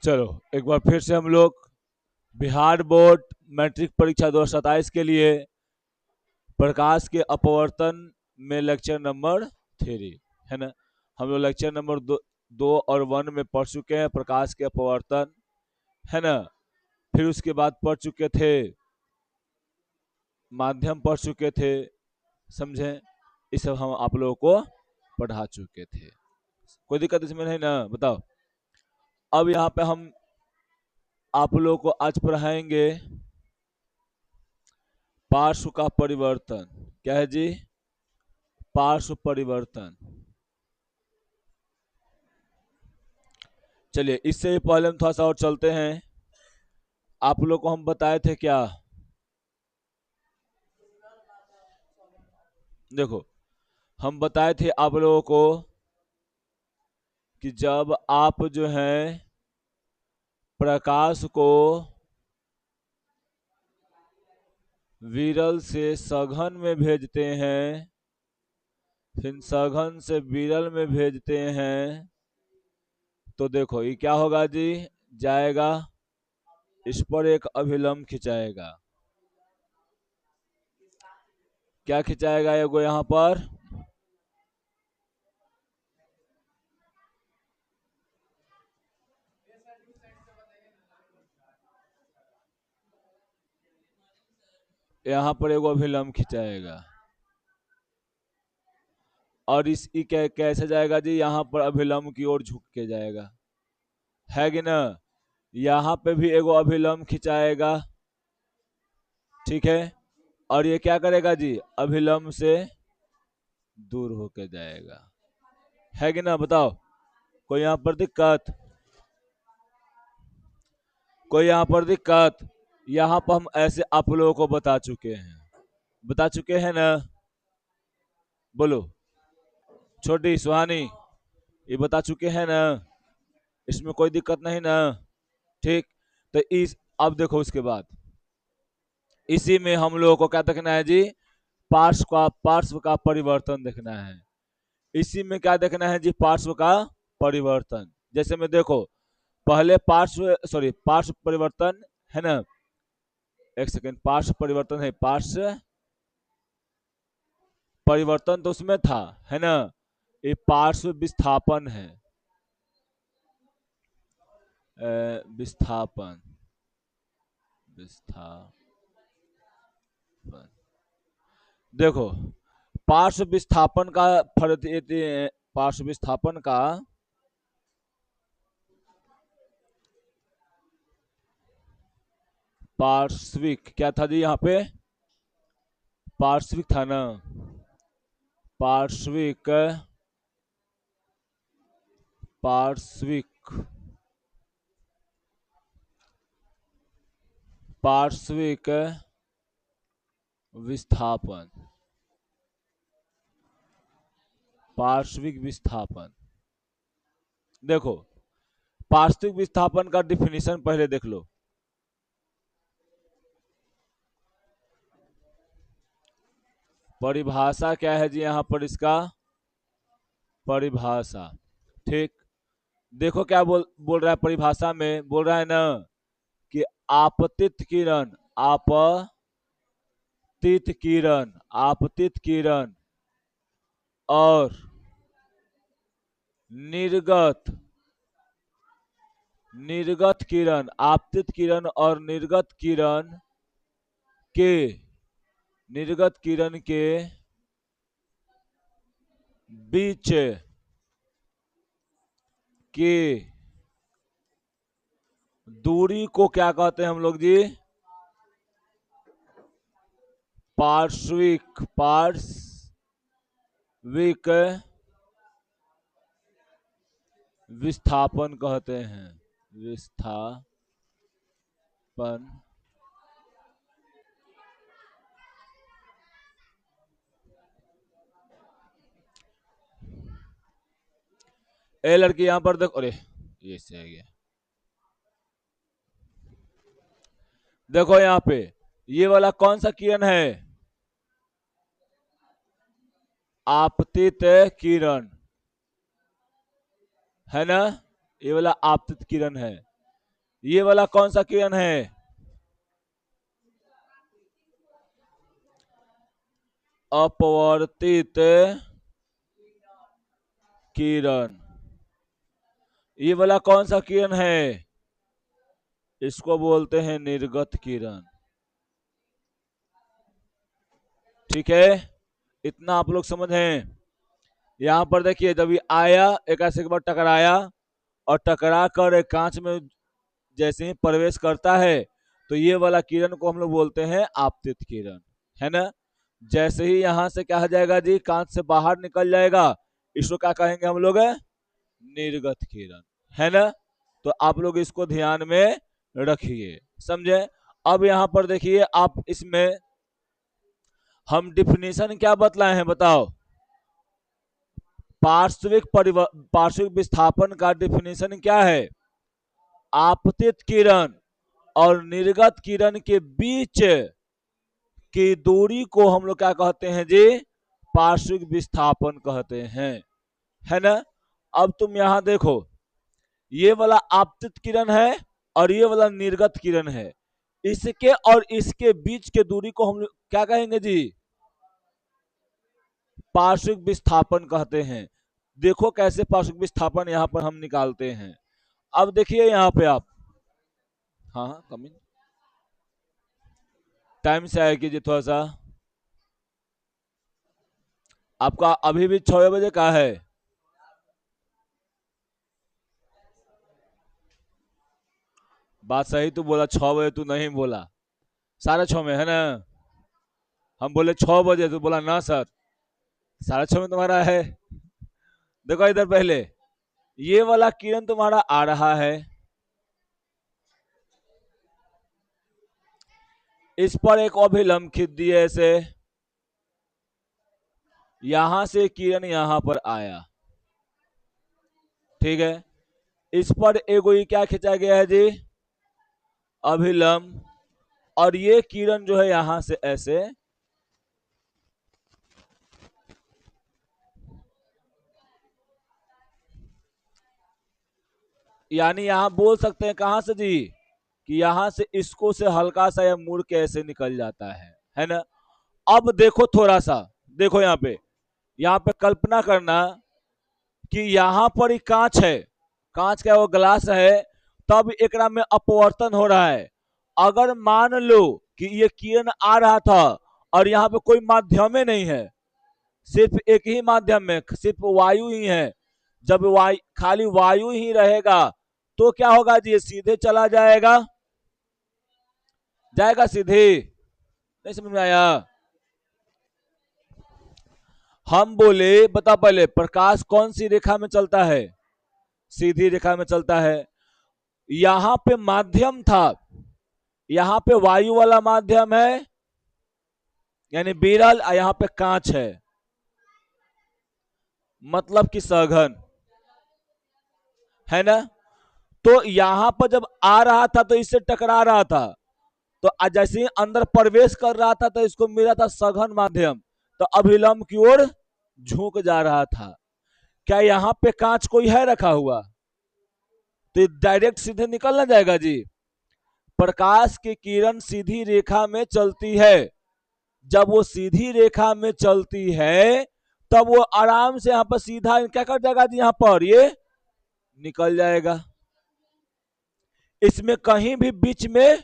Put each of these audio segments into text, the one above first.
चलो एक बार फिर से हम लोग बिहार बोर्ड मैट्रिक परीक्षा 2027 के लिए प्रकाश के अपवर्तन में लेक्चर नंबर 3 है ना। हम लोग लेक्चर नंबर 2 और 1 में पढ़ चुके हैं प्रकाश के अपवर्तन, है ना। फिर उसके बाद पढ़ चुके थे माध्यम, पढ़ चुके थे, समझे। ये सब हम आप लोगों को पढ़ा चुके थे, कोई दिक्कत इसमें नहीं ना, बताओ। अब यहाँ पे हम आप लोगों को आज पढ़ाएंगे पार्श्व का परिवर्तन। क्या है जी? पार्श्व परिवर्तन। चलिए इससे पहले हम थोड़ा सा और चलते हैं। आप लोग को हम बताए थे क्या, देखो हम बताए थे आप लोगों को कि जब आप जो है प्रकाश को विरल से सघन में भेजते हैं, फिर सघन से विरल में भेजते हैं, तो देखो ये क्या होगा जी, जाएगा इस पर एक अभिलंब खिंचाएगा। क्या खिंचाएगा? एगो यहाँ पर एगो अभिलंब खिंचाएगा। और इस कैसे जाएगा जी? यहाँ पर अभिलंब की ओर झुक के जाएगा, है कि ना। यहाँ पे भी एगो अभिलंब खिंचाएगा, ठीक है। और ये क्या करेगा जी? अभिलंब से दूर होके जाएगा, है कि ना, बताओ। कोई यहाँ पर दिक्कत? कोई यहाँ पर दिक्कत? यहाँ पर हम ऐसे आप लोगों को बता चुके हैं ना। बोलो छोटी सुहानी, ये बता चुके हैं ना, इसमें कोई दिक्कत नहीं ना, ठीक। तो इस अब देखो उसके बाद इसी में हम लोगों को क्या देखना है जी? पार्श्व का परिवर्तन देखना है। इसी में क्या देखना है जी? पार्श्व का परिवर्तन। जैसे में देखो पहले पार्श्व परिवर्तन है ना, एक सेकेंड, पार्श्व परिवर्तन है, पार्श्व परिवर्तन तो उसमें था, है ना। ये पार्श्व विस्थापन है, विस्थापन, देखो पार्श्व विस्थापन का फर्क, पार्श्व विस्थापन का पार्श्विक क्या था जी? यहाँ पे पार्श्विक था ना, पार्श्विक पार्श्विक पार्श्विक विस्थापन, पार्श्विक विस्थापन। देखो पार्श्विक विस्थापन का डिफिनीशन पहले देख लो। परिभाषा क्या है जी यहाँ पर? इसका परिभाषा, ठीक। देखो क्या बोल रहा है परिभाषा में, बोल रहा है ना कि आपतित किरण, आपतित किरण और निर्गत किरण, आपतित किरण और निर्गत किरण के बीच की दूरी को क्या कहते हैं हम लोग जी? पार्श्विक विस्थापन कहते हैं, विस्थापन। ए लड़की यहां पर देखो, अरे ये से आ गया। देखो यहाँ पे ये वाला कौन सा किरण है? आपतित किरण, है ना। ये वाला आपतित किरण है। ये वाला कौन सा किरण है? अपवर्तित किरण। ये वाला कौन सा किरण है? इसको बोलते हैं निर्गत किरण। ठीक है, इतना आप लोग समझ हैं। यहां पर देखिए, जब ये आया एक ऐसे के बाद टकराया, और टकरा कर एक कांच में जैसे ही प्रवेश करता है तो ये वाला किरण को हम लोग बोलते हैं आपतित किरण, है ना। जैसे ही यहां से क्या हो जाएगा जी, कांच से बाहर निकल जाएगा, इसको क्या कहेंगे हम लोग? निर्गत किरण, है ना। तो आप लोग इसको ध्यान में रखिए, समझे। अब यहां पर देखिए, आप इसमें हम डिफिनीशन क्या बतलाए हैं, बताओ। पार्श्विक विस्थापन का डिफिनीशन क्या है? आपतित किरण और निर्गत किरण के बीच की दूरी को हम लोग क्या कहते हैं जी? पार्श्विक विस्थापन कहते हैं, है ना। अब तुम यहां देखो, ये वाला आपतित किरण है और ये वाला निर्गत किरण है। इसके और इसके बीच के दूरी को हम लोग क्या कहेंगे जी? पार्श्विक विस्थापन कहते हैं। देखो कैसे पार्श्विक विस्थापन यहां पर हम निकालते हैं। अब देखिए यहां पे आप, हाँ हाँ कमिंग, टाइम से आया कीजिए थोड़ा सा। आपका अभी भी 6 बजे का है। बात सही तू बोला, 6 बजे तू नहीं बोला, 6:30 में है ना। हम बोले 6 बजे, तू बोला ना सर 6:30 में तुम्हारा है। देखो इधर पहले, ये वाला किरण तुम्हारा आ रहा है, इस पर एक अभिलंब खींच दिए ऐसे, यहां से किरण यहां पर आया, ठीक है। इस पर एगो ये क्या खींचा गया है जी? अभिलंब। और ये किरण जो है यहां से ऐसे, यानी यहां बोल सकते हैं कहां से जी, कि यहां से इसको से हल्का सा या मुड़ के ऐसे निकल जाता है ना। अब देखो थोड़ा सा, देखो यहाँ पे कल्पना करना कि यहाँ पर ही कांच है, कांच का वो ग्लास है, तब एकरा में अपवर्तन हो रहा है। अगर मान लो कि ये किरण आ रहा था और यहाँ पे कोई माध्यम नहीं है, सिर्फ एक ही माध्यम में सिर्फ वायु ही है, जब खाली वायु ही रहेगा तो क्या होगा जी? ये सीधे चला जाएगा, जाएगा सीधे। नहीं समझ में आया? हम बोले, बता पहले, प्रकाश कौन सी रेखा में चलता है? सीधी रेखा में चलता है। यहां पे माध्यम था, यहां पे वायु वाला माध्यम है यानी विरल, यहां पे कांच है, मतलब कि सघन, है ना। तो यहां पर जब आ रहा था तो इससे टकरा रहा था, तो जैसे ही अंदर प्रवेश कर रहा था तो इसको मिला था सघन माध्यम, तो अभिलंब की ओर झुक जा रहा था। क्या यहां पे कांच कोई है रखा हुआ? तो डायरेक्ट सीधे निकल ना जाएगा जी। प्रकाश की किरण सीधी रेखा में चलती है, जब वो सीधी रेखा में चलती है तब वो आराम से यहां पर सीधा क्या कर जाएगा जी? यहां पर ये निकल जाएगा, इसमें कहीं भी बीच में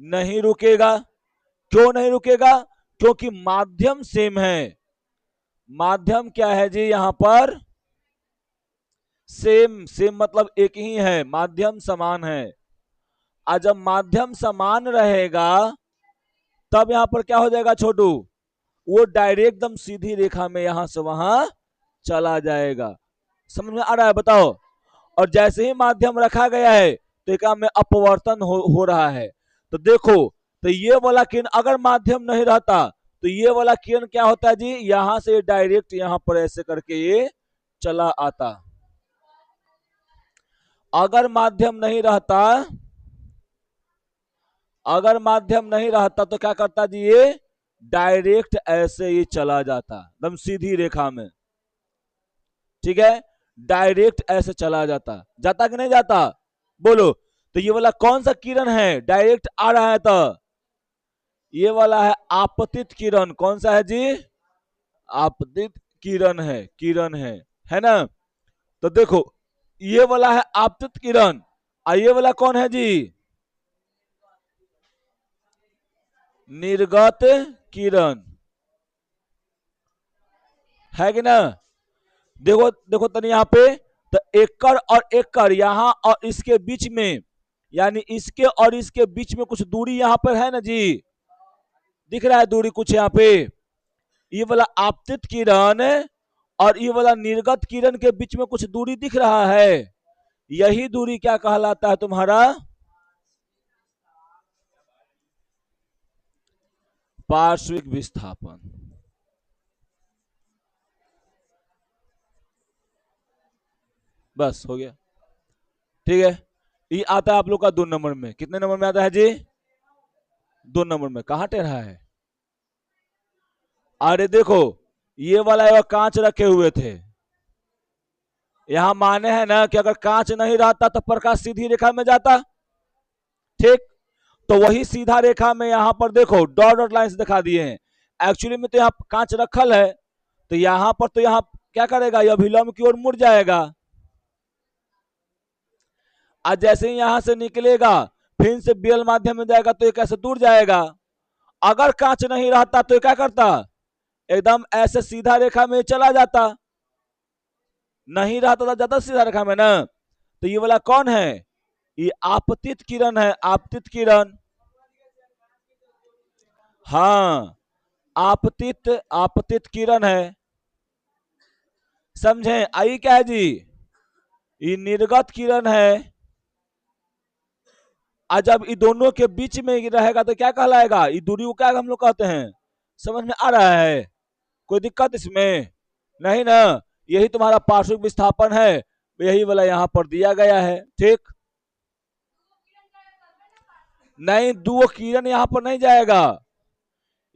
नहीं रुकेगा। क्यों नहीं रुकेगा? क्योंकि माध्यम सेम है। माध्यम क्या है जी? यहां पर सेम, सेम मतलब एक ही है, माध्यम समान है। आज जब माध्यम समान रहेगा तब यहां पर क्या हो जाएगा छोटू? वो डायरेक्ट एकदम सीधी रेखा में यहां से वहां चला जाएगा। समझ में आ रहा है? बताओ। और जैसे ही माध्यम रखा गया है तो एक में अपवर्तन हो रहा है। तो देखो, तो ये वाला किरण अगर माध्यम नहीं रहता तो ये वाला किरण क्या होता है जी? यहां से डायरेक्ट यहां पर ऐसे करके ये चला आता। अगर माध्यम नहीं रहता, अगर माध्यम नहीं रहता तो क्या करता जी? ये डायरेक्ट ऐसे ही चला जाता, एकदम सीधी रेखा में, ठीक है। डायरेक्ट ऐसे चला जाता, जाता कि नहीं जाता? बोलो। तो ये वाला कौन सा किरण है, डायरेक्ट आ रहा है, तो ये वाला है आपतित किरण। कौन सा है जी, आपतित किरण है, किरण है ना। तो देखो ये वाला है आपतित किरण, और ये वाला कौन है जी, निर्गत किरण, है कि ना। देखो देखो तनी यहाँ पे, तो एकड़ और एकड़ यहाँ और इसके बीच में, यानी इसके और इसके बीच में कुछ दूरी यहाँ पर है ना जी, दिख रहा है दूरी कुछ यहाँ पे। ये वाला आपतित किरण और ये वाला निर्गत किरण के बीच में कुछ दूरी दिख रहा है, यही दूरी क्या कहलाता है तुम्हारा, पार्श्विक विस्थापन। बस हो गया, ठीक है। ये आता है आप लोग का 2 नंबर में, कितने नंबर में आता है जी, 2 नंबर में। कहां टेढ़ा है, अरे देखो ये वाला कांच रखे हुए थे, यहां माने है ना कि अगर कांच नहीं रहता तो प्रकाश सीधी रेखा में जाता, ठीक। तो वही सीधा रेखा में यहां पर देखो डॉट डॉट लाइंस दिखा दिए हैं। एक्चुअली में तो यहाँ कांच रखल है, तो यहां पर तो यहाँ क्या करेगा, यह अभिलंब की ओर मुड़ जाएगा। आज जैसे ही यहां से निकलेगा फिर से बिरल माध्यम में जाएगा, तो ये कैसे दूर जाएगा। अगर कांच नहीं रहता तो क्या करता, एकदम ऐसे सीधा रेखा में चला जाता, नहीं रहता था ज्यादा सीधा रेखा में ना। तो ये वाला कौन है, ये आपतित किरण है, आपतित किरण। हाँ आपतित, आपतित किरण है, समझे। आई क्या है जी, ये निर्गत किरण है। आज जब ये दोनों के बीच में रहेगा तो क्या कहलाएगा, ये दूरी को क्या हम लोग कहते हैं, समझ में आ रहा है, कोई दिक्कत इसमें नहीं ना। यही तुम्हारा पार्श्विक विस्थापन है, यही वाला यहाँ पर दिया गया है, ठीक। नहीं, 2 किरण यहाँ पर नहीं जाएगा,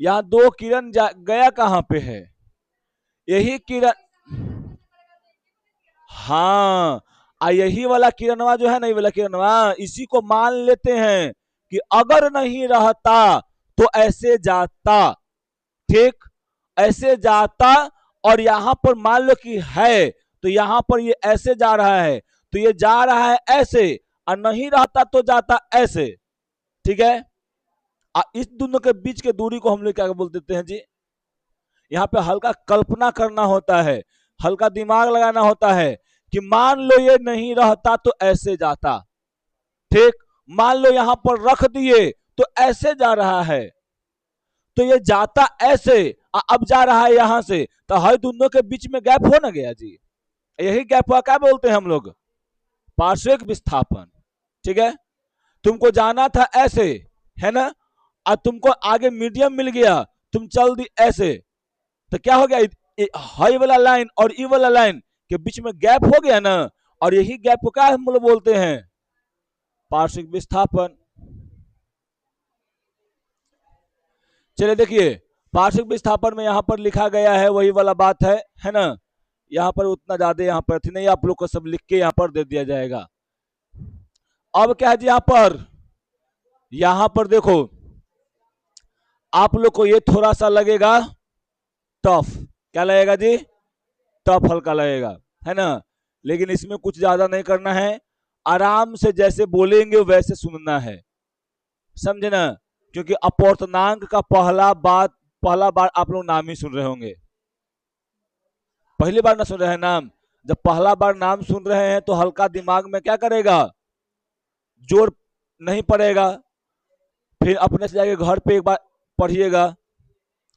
यहाँ 2 किरण गया कहां पे है, यही किरण, हाँ। यही वाला किरणवा जो है ना, ये वाला किरणवा, इसी को मान लेते हैं कि अगर नहीं रहता तो ऐसे जाता, ठीक, ऐसे जाता। और यहां पर मान लो कि है, तो यहां पर ये ऐसे जा रहा है, तो ये जा रहा है ऐसे, और नहीं रहता तो जाता ऐसे, ठीक है। इस दोनों के बीच के दूरी को हम लोग क्या बोल देते हैं जी, यहाँ पे हल्का कल्पना करना होता है, हल्का दिमाग लगाना होता है कि मान लो ये नहीं रहता तो ऐसे जाता, ठीक। मान लो यहां पर रख दिए तो ऐसे जा रहा है, तो ये जाता ऐसे, अब जा रहा है यहां से, तो हर दोनों के बीच में गैप हो ना गया जी, यही गैप हुआ, क्या बोलते हैं हम लोग, पार्श्विक विस्थापन, ठीक है। तुमको जाना था ऐसे, है ना, और तुमको आगे मीडियम मिल गया, तुम चल दी ऐसे, तो क्या हो गया, हाई वाला लाइन और ई वाला लाइन के बीच में गैप हो गया ना, और यही गैप को क्या हम लोग बोलते हैं, पार्श्विक विस्थापन। चलिए देखिए, पार्श्विक विस्थापन में यहां पर लिखा गया है वही वाला बात है ना। यहां पर उतना ज्यादा यहाँ पर नहीं, आप लोग को सब लिख के यहाँ पर दे दिया जाएगा। अब क्या है जी, यहां पर देखो, आप लोग को ये थोड़ा सा लगेगा टफ, क्या लगेगा जी, टफ हल्का लगेगा, है ना। लेकिन इसमें कुछ ज्यादा नहीं करना है, आराम से जैसे बोलेंगे वैसे सुनना है, समझे ना। क्योंकि अपूर्णांक का पहला बार आप लोग नाम ही सुन रहे होंगे, पहली बार ना सुन रहे हैं नाम। जब पहला बार नाम सुन रहे हैं तो हल्का दिमाग में क्या करेगा, जोर नहीं पड़ेगा। फिर अपने से जाके घर पे एक बार पढ़िएगा,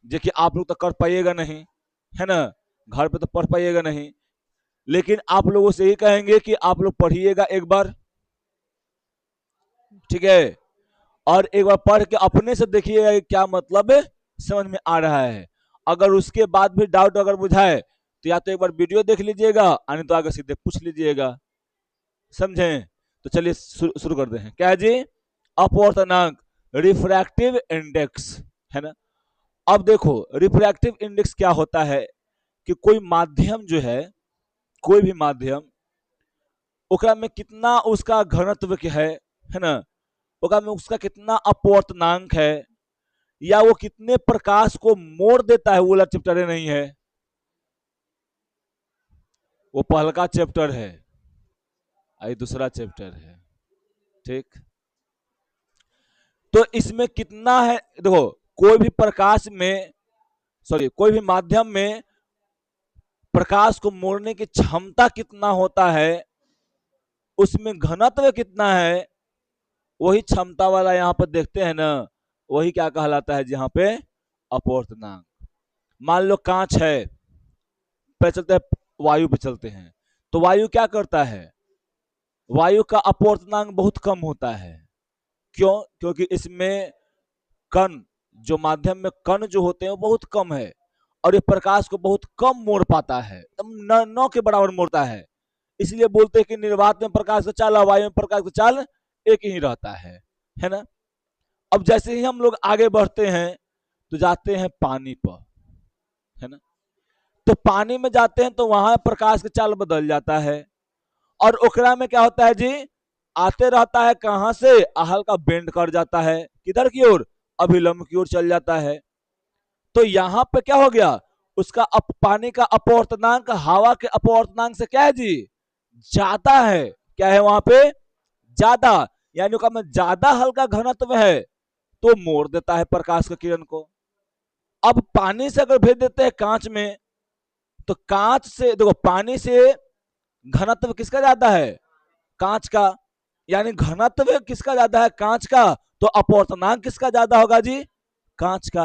देखिए आप लोग तो कर पाइएगा नहीं, है ना, घर पे तो पढ़ पाइएगा नहीं, लेकिन आप लोगों से यही कहेंगे कि आप लोग पढ़िएगा एक बार, ठीक है। और एक बार पढ़ के अपने से देखिएगा क्या मतलब है, समझ में आ रहा है। अगर उसके बाद भी डाउट अगर बुझाए तो या तो एक बार वीडियो देख लीजिएगा, नहीं तो आगे सीधे पूछ लीजिएगा, समझे। तो चलिए शुरू करते हैं, क्या है जी, अपवर्तनांक, रिफ्रैक्टिव इंडेक्स, है ना। अब देखो रिफ्रैक्टिव इंडेक्स क्या होता है, कि कोई माध्यम जो है, कोई भी माध्यम, ओकरा में कितना उसका घनत्व है है ना, होगा में उसका कितना अपवर्तनांक है, या वो कितने प्रकाश को मोड़ देता है, वो वाला चैप्टर नहीं है, वो पहला का चैप्टर है, आई दूसरा चैप्टर है। ठीक, तो इसमें कितना है, देखो कोई भी प्रकाश में, सॉरी कोई भी माध्यम में प्रकाश को मोड़ने की क्षमता कितना होता है, उसमें घनत्व कितना है, वही क्षमता वाला यहाँ पर देखते हैं ना, वही क्या कहलाता है यहाँ पे अपवर्तनांक। मान लो कांच है, पे चलते हैं, वायु पे चलते हैं, तो वायु क्या करता है, वायु का अपवर्तनांक बहुत कम होता है। क्यों? क्योंकि इसमें कण, जो माध्यम में कण जो होते हैं वो बहुत कम है, और ये प्रकाश को बहुत कम मोड़ पाता है, एकदम न के बराबर मोड़ता है। इसलिए बोलते हैं कि निर्वात में प्रकाश का चाल और वायु में प्रकाश का चाल एक ही रहता है ना। अब जैसे ही हम लोग आगे बढ़ते हैं तो जाते हैं पानी पर, है ना, तो पानी में जाते हैं तो वहां प्रकाश का चाल बदल जाता है, और ओकरा में क्या होता है जी, आते रहता है कहां से, हल्का बेंड कर जाता है, किधर की ओर, अभिलंब की ओर चल जाता है। तो यहां पे क्या हो गया, उसका पानी का अपवर्तनांक हवा के अपवर्तनांक से क्या है जी, ज्यादा है। क्या है वहां पे, ज्यादा, यानी का में ज्यादा हल्का घनत्व है, तो मोड़ देता है प्रकाश के किरण को। अब पानी से अगर भेज देते हैं कांच में, तो कांच से देखो, पानी से घनत्व किसका ज्यादा है, कांच का, यानी घनत्व किसका ज्यादा है, कांच का, तो अपवर्तनांक किसका ज्यादा होगा जी, कांच का।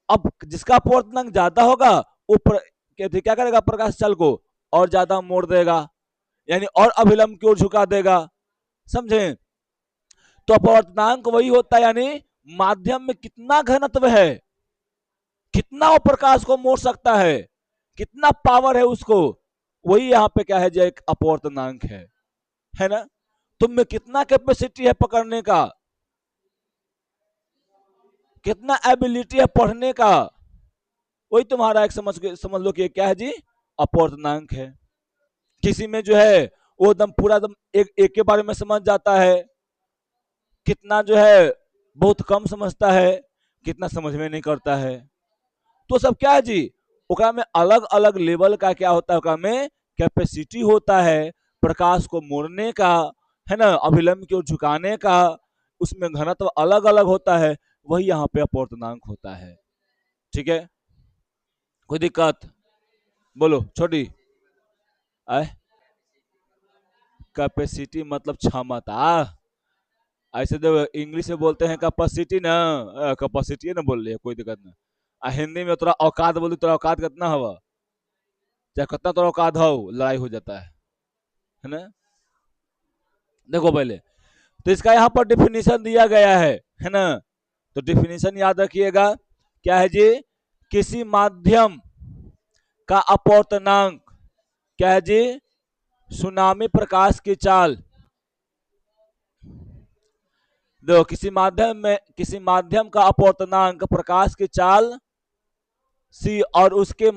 अब जिसका अपवर्तनांक ज्यादा होगा वो क्या करेगा, प्रकाश चल को और ज्यादा मोड़ देगा, यानी और अभिलंब की ओर झुका देगा, समझे। तो अपवर्तनांक वही होता है, यानी माध्यम में कितना घनत्व है, कितना वो प्रकाश को मोड़ सकता है, कितना पावर है उसको, वही यहाँ पे क्या है जो एक अपवर्तनांक है ना। तुम में कितना कैपेसिटी है पकड़ने का, कितना एबिलिटी है पढ़ने का, वही तुम्हारा एक समझ लो कि क्या है जी, अपवर्तनांक है। किसी में जो है वो एकदम पूरा एकदम एक के बारे में समझ जाता है, कितना जो है बहुत कम समझता है, कितना समझ में नहीं करता है। तो सब क्या है जी, ओकरा में अलग अलग लेवल का क्या होता है, ओकरा में कैपेसिटी होता है प्रकाश को मोड़ने का, है ना, अभिलंब की ओर झुकाने का, उसमें घनत्व अलग अलग होता है, वही यहाँ पे अपवर्तनांक होता है। ठीक है, कोई दिक्कत, बोलो छोटी, आए, कैपेसिटी मतलब क्षमता, ऐसे तो इंग्लिश में बोलते हैं कैपेसिटी ना, कैपेसिटी ना बोल रही है, कोई दिक्कत ना। हिंदी में तोरा औकात बोली, तोरा औकात कितना हवा, चाहे कितना तोरा औकात हो, लड़ाई हो जाता है ना। देखो पहले तो इसका यहाँ पर डिफिनीशन दिया गया है ना, तो डिफिनीशन याद रखिएगा, क्या है जी, किसी माध्यम का अपवर्तनांक, क्या है जी, सुनामी प्रकाश की चाल। देखो किसी माध्यम का अपवर्तनांक प्रकाश की चाल सी, और उसके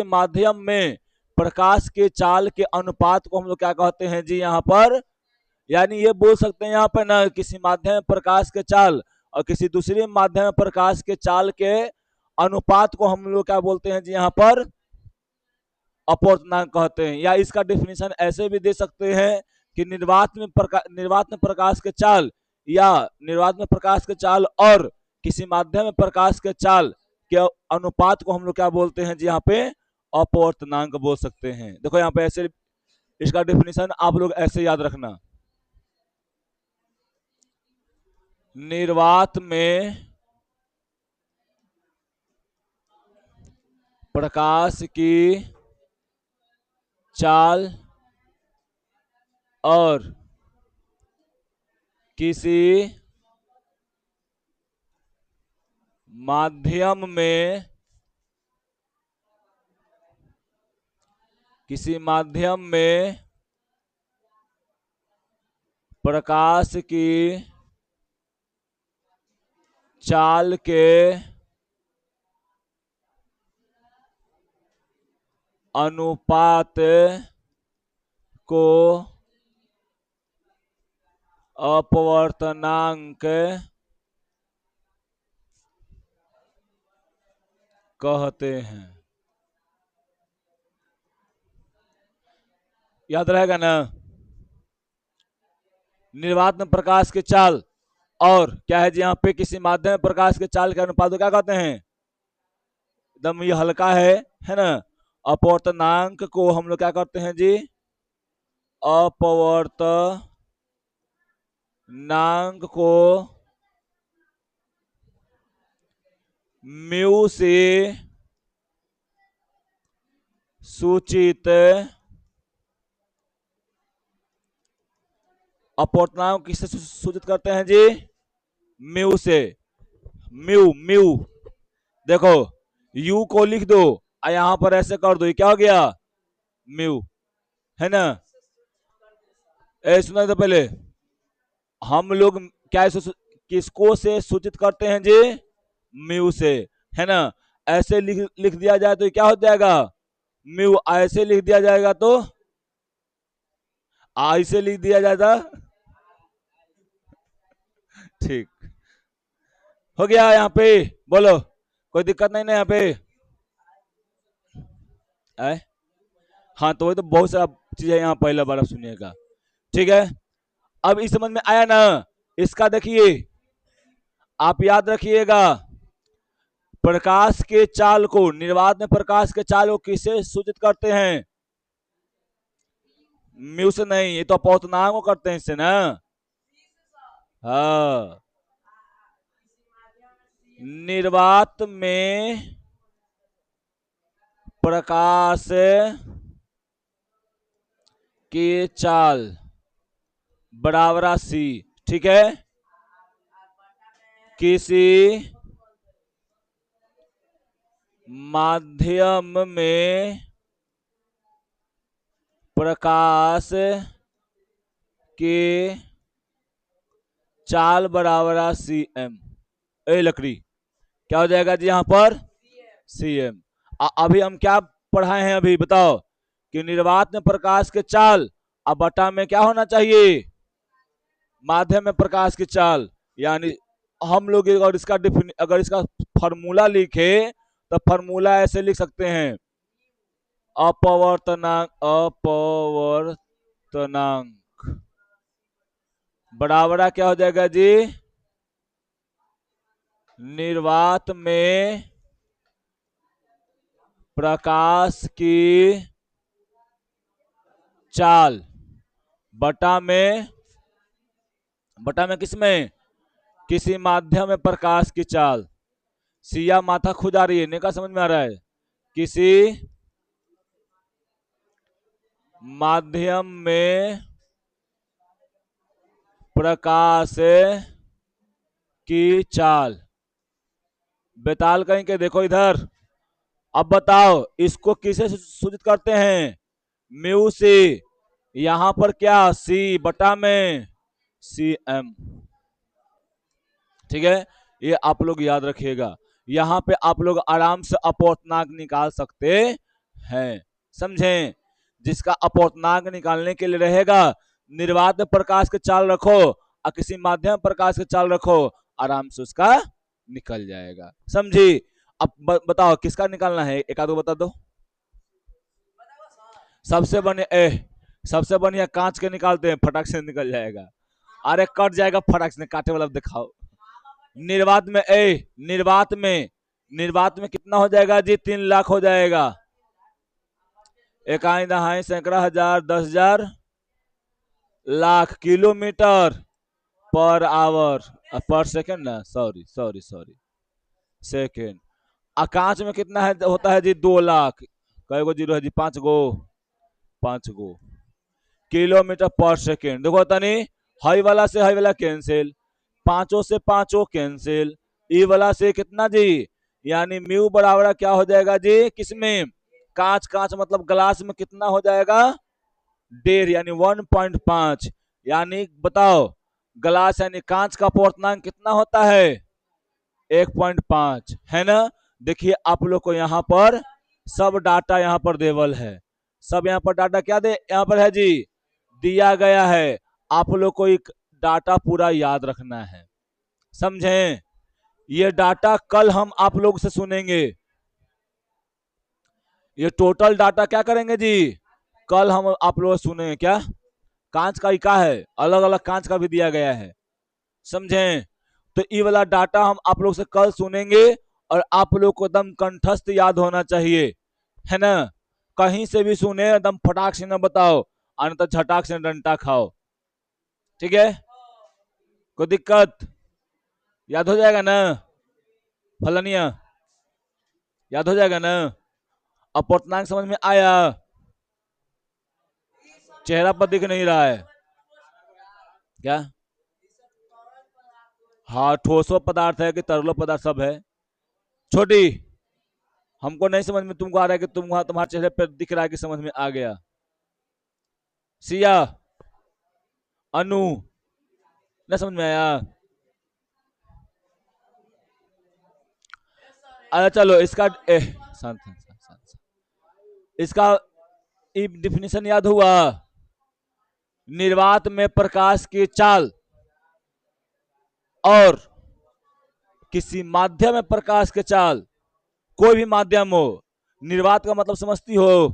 माध्यम में प्रकाश के चाल के अनुपात को हम लोग क्या कहते हैं जी यहाँ पर, यानी ये बोल सकते हैं यहाँ पर ना, किसी माध्यम में प्रकाश के चाल और किसी दूसरे माध्यम में प्रकाश के चाल के अनुपात को हम लोग क्या बोलते हैं जी यहाँ पर, अपवर्तनांक कहते हैं। या इसका डिफिनीशन ऐसे भी दे सकते हैं कि निर्वात में प्रकाश के चाल, या निर्वात में प्रकाश के चाल और किसी माध्यम में प्रकाश के चाल के अनुपात को हम लोग क्या बोलते हैं जी यहाँ पे, अपवर्तनांक बोल सकते हैं। देखो यहाँ पे ऐसे इसका डिफिनीशन आप लोग ऐसे याद रखना, निर्वात में प्रकाश की चाल और किसी माध्यम में प्रकाश की चाल के अनुपात को अपवर्तनांक कहते हैं। याद रहेगा ना? निर्वात में प्रकाश की चाल और क्या है जी, यहाँ पे किसी माध्यम में प्रकाश के चाल के अनुपात को क्या कहते हैं? एकदम ये हल्का है ना? अपवर्तनांक को हम लोग क्या करते हैं जी? अपवर्तनांक को म्यू से सूचित, अपवर्तनांक किससे सूचित करते हैं जी? म्यू से। म्यू म्यू देखो, यू को लिख दो और यहां पर ऐसे कर दो, ये क्या हो गया? म्यू, है ना? सुना तो पहले, हम लोग क्या किसको से सूचित करते हैं जी? म्यू से, है ना? ऐसे लिख दिया जाए तो क्या हो जाएगा? म्यू। ऐसे लिख दिया जाएगा तो, ऐसे लिख दिया जाएगा, ठीक हो गया। यहाँ पे बोलो, कोई दिक्कत नहीं ना यहाँ पे? हाँ, तो वही तो बहुत सारा चीज है यहाँ, पहला बार आप सुनिएगा, ठीक है? अब इस समझ में आया ना? इसका देखिए, आप याद रखिएगा, प्रकाश के चाल को, निर्वात में प्रकाश के चाल को किससे सूचित करते हैं? म्यू से नहीं, ये तो अपवर्तनांक को करते हैं इससे ना। हाँ, निर्वात में प्रकाश की चाल बराबर सी, ठीक है? किसी माध्यम में प्रकाश के चाल बराबर सी एम। ए लकड़ी क्या हो जाएगा जी यहाँ पर? C M. अभी हम क्या पढ़ाए हैं? अभी बताओ कि निर्वात में प्रकाश के चाल अब बटा में क्या होना चाहिए? माध्यम में प्रकाश की चाल। यानी हम लोग अगर इसका फॉर्मूला लिखे तो फॉर्मूला ऐसे लिख सकते हैं, अपवर्तनांक बराबर क्या हो जाएगा जी? निर्वात में प्रकाश की चाल बटा में किसमें? किसी माध्यम में प्रकाश की चाल। सिया माथा खुद आ रही है, नहीं का समझ में आ रहा है? किसी माध्यम में प्रकाश की चाल। बेताल कहीं के देखो इधर, अब बताओ इसको किसे सूचित करते हैं? म्यू से। यहां पर क्या? सी बटा में सी एम, ठीक है? ये आप लोग याद रखिएगा, यहां पे आप लोग आराम से अपवर्तनांक निकाल सकते हैं, समझें? जिसका अपवर्तनांक निकालने के लिए रहेगा, निर्वात में प्रकाश के चाल रखो और किसी माध्यम प्रकाश के चाल रखो, आराम से उसका निकल जाएगा, समझी? अब बताओ किसका निकालना है, एक आध बता दो। सबसे बढ़िया कांच के निकालते हैं, फटाक से निकल जाएगा। अरे कट जाएगा फटाक से, काटे वाला दिखाओ। निर्वात में कितना हो जाएगा जी? 3 लाख हो जाएगा। इकाई दहाई सैकड़ा हजार 10,000 लाख किलोमीटर पर आवर, पर सेकेंड ना, सॉरी सेकेंड। कांच में कितना है होता है जी? 2 लाख। कई गो जीरो है जी? 5 गो किलोमीटर पर सेकेंड। देखो तनी, हाई वाला से हाई वाला कैंसिल, पांचों से पांचों कैंसिल, ई वाला से कितना जी? यानी म्यू बराबर क्या हो जाएगा जी? किसमें? कांच मतलब ग्लास में कितना हो जाएगा? 1.5 यानी 1.5। यानी बताओ ग्लास यानी कांच का अपवर्तनांक कितना होता है? 1.5, है ना? देखिए आप लोग को यहाँ पर सब डाटा यहाँ पर देवल है, सब यहाँ पर डाटा क्या दे यहाँ पर है जी? दिया गया है। आप लोग को एक डाटा पूरा याद रखना है, समझें? ये डाटा कल हम आप लोग से सुनेंगे। ये टोटल डाटा क्या करेंगे जी, कल हम आप लोग सुनेंगे। क्या कांच का इका है, अलग अलग कांच का भी दिया गया है, समझें? तो ये वाला डाटा हम आप लोग से कल सुनेंगे और आप लोग को एकदम कंठस्थ याद होना चाहिए, है ना? कहीं से भी सुने एकदम फटाक से ना बताओ, अन्यथा झटाक से डंडा खाओ, ठीक है? कोई दिक्कत? याद हो जाएगा ना फलनिया? याद हो जाएगा ना? अपवर्तनांक समझ में आया? चेहरा पर दिख नहीं रहा है क्या? हाँ, ठोसो पदार्थ है कि तरलो पदार्थ सब है। छोटी, हमको नहीं समझ में तुमको आ रहा है कि तुम्हारे चेहरे पर दिख रहा है कि समझ में आ गया? सिया, अनु, न समझ में आया? अच्छा चलो इसका शांत इसका डिफिनीशन याद हुआ? निर्वात में प्रकाश की चाल और किसी माध्यम में प्रकाश के चाल, कोई भी माध्यम हो, निर्वात का मतलब समझती हो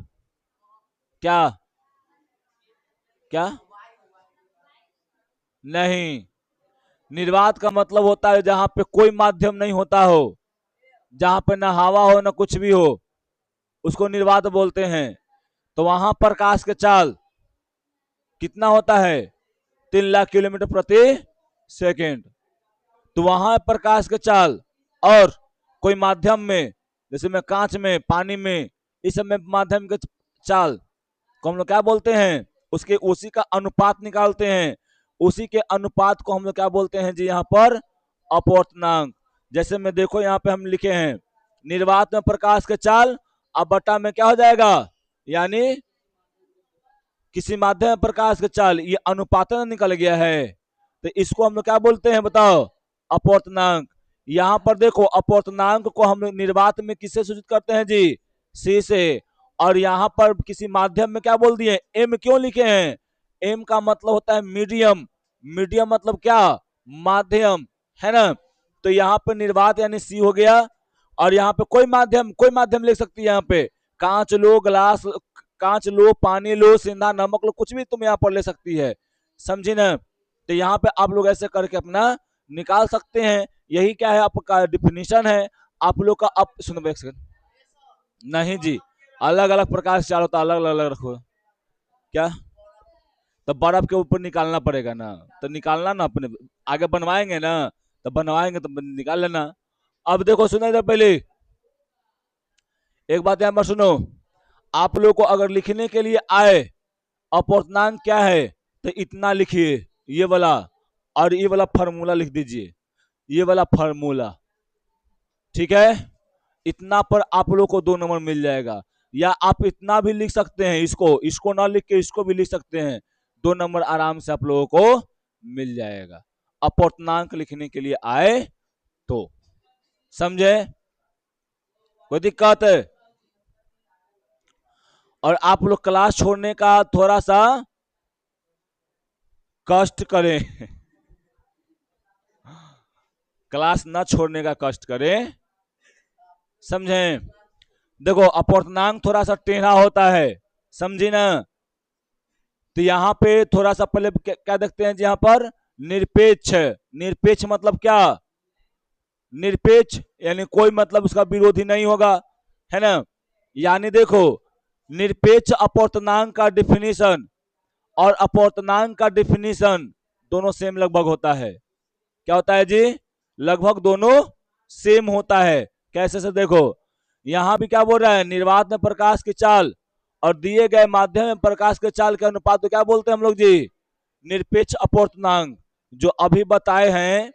क्या? क्या नहीं, निर्वात का मतलब होता है जहां पे कोई माध्यम नहीं होता हो, जहां पे ना हवा हो ना कुछ भी हो, उसको निर्वात बोलते हैं। तो वहां प्रकाश के चाल कितना होता है? 3 लाख किलोमीटर प्रति सेकेंड। तो वहां प्रकाश के चाल और कोई माध्यम में, जैसे में कांच में, पानी में, इस सब में माध्यम के चाल को हम लोग क्या बोलते हैं? उसके उसी का अनुपात निकालते हैं, उसी के अनुपात को हम लोग क्या बोलते हैं जी? यहाँ पर अपवर्तनांक। जैसे में देखो यहाँ पे हम लिखे हैं निर्वात में प्रकाश के चाल, अब बटा में क्या हो जाएगा? यानी किसी माध्यम में प्रकाश के चाल, ये अनुपात निकल गया है, तो इसको हम लोग क्या बोलते हैं बताओ? अपवर्तनांक। यहां पर देखो अपवर्तनांक को हम लोग निर्वात में किससे सूचित करते हैं जी? सी से। और यहां पर किसी माध्यम में क्या बोल दिए? एम क्यों लिखे हैं? एम का मतलब होता है मीडियम। मीडियम मतलब क्या? माध्यम, है ना? तो यहाँ पे निर्वात यानी सी हो गया। और यहाँ पे कोई माध्यम लिख सकती है। यहाँ पे कांच लो, ग्लास, कांच लो, पानी लो, सिंधा, नमक लो, कुछ भी तुम यहाँ पर ले सकती है, समझी ना? तो यहाँ पे आप लोग ऐसे करके अपना निकाल सकते हैं। यही क्या है आपका डिफिनीशन है आप लोग का। अब सुनो एक सेकंड, नहीं जी, अलग अलग प्रकार से चाल होता, अलग अलग रखो क्या? तो बर्फ के ऊपर निकालना पड़ेगा ना, तो निकालना ना, अपने आगे बनवाएंगे ना, तो बनवाएंगे तो निकाल लेना। अब देखो सुनो इधर, पहले एक बात यहाँ पर सुनो, आप लोग को अगर लिखने के लिए आए अपवर्तनांक क्या है, तो इतना लिखिए ये वाला, और ये वाला फार्मूला लिख दीजिए, ये वाला फार्मूला, ठीक है? इतना पर आप लोग को 2 नंबर मिल जाएगा। या आप इतना भी लिख सकते हैं, इसको ना लिख के इसको भी लिख सकते हैं, 2 नंबर आराम से आप लोगों को मिल जाएगा। अपवर्तनांक लिखने के लिए आए तो, समझे? कोई दिक्कत है? और आप लोग क्लास छोड़ने का थोड़ा सा कष्ट करें क्लास न छोड़ने का कष्ट करें, समझे? देखो अपवर्तनांक थोड़ा सा टेढ़ा होता है, समझी ना? तो यहाँ पे थोड़ा सा पहले क्या देखते हैं? यहाँ पर निरपेक्ष। निरपेक्ष मतलब क्या? निरपेक्ष यानी कोई मतलब उसका विरोधी नहीं होगा, है ना? यानी देखो निरपेक्ष अपवर्तनांक का डिफिनीशन और अपवर्तनांक का डिफिनीशन दोनों सेम लगभग होता है। क्या होता है जी? लगभग दोनों सेम होता है। कैसे से देखो, यहां भी क्या बोल रहा है? निर्वात में प्रकाश की चाल और दिए गए माध्यम में प्रकाश के चाल के अनुपात को क्या बोलते हैं हम लोग जी? निरपेक्ष अपवर्तनांक। जो अभी बताए हैं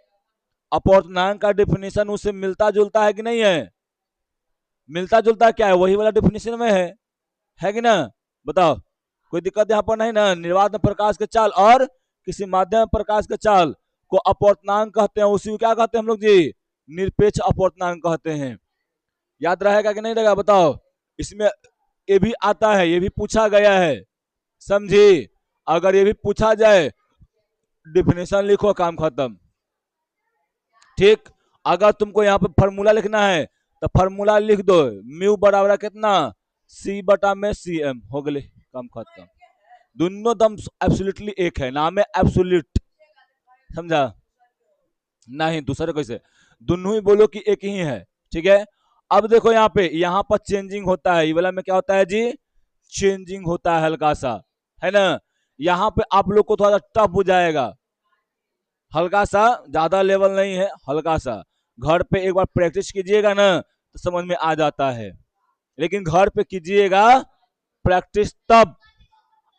अपवर्तनांक का डिफिनीशन उससे मिलता जुलता है कि नहीं है? मिलता जुलता क्या है? वही वाला डिफिनीशन में है कि ना? बताओ, कोई दिक्कत यहाँ पर नहीं ना? निर्वात में प्रकाश के चाल और किसी माध्यम में प्रकाश के चाल को अपवर्तनांक कहते हैं, उसी को क्या कहते हैं हम लोग जी? निरपेक्ष अपवर्तनांक कहते हैं। याद रहेगा कि नहीं रहेगा बताओ? इसमें ये भी आता है, ये भी पूछा गया है, समझी? अगर ये भी पूछा जाए डिफिनेशन लिखो, काम खत्म। ठीक, अगर तुमको यहाँ पे फॉर्मूला लिखना है तो फॉर्मूला लिख दो, म्यू बराबर कितना, सी बटा में सी एम, हो गए, काम खत्म। दोनों दम एब्सोल्युटली एक है, नाम है एब्सोल्यूट, समझा? नहीं दूसरे कैसे, दोनों ही बोलो कि एक ही है। ठीक है, अब देखो यहाँ पर चेंजिंग होता है, ये वाला में क्या होता है जी, चेंजिंग होता है हल्का सा, है ना? यहाँ पे आप लोग को थोड़ा टफ हो जाएगा, हल्का सा, ज्यादा लेवल नहीं है, हल्का सा। घर पे एक बार प्रैक्टिस कीजिएगा ना तो समझ में आ जाता है, लेकिन घर पे कीजिएगा प्रैक्टिस तब,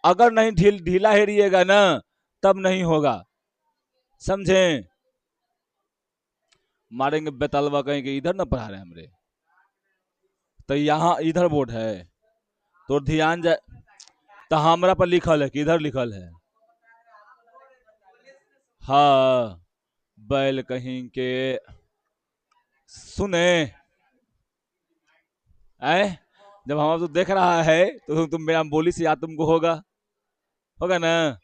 अगर नहीं ढीला हेरिएगा ना तब नहीं होगा, समझे? मारेंगे बेतालवा कहीं के, इधर ना पढ़ा रहे हमरे, तो यहाँ इधर बोर्ड है तो ध्यान जाए, तो हमरा पर लिखल है कि इधर लिखल है, हाँ बैल कहीं के, सुने ऐ, जब हम तो देख रहा है तो तुम मेरा बोली से याद तुमको होगा, होगा ना?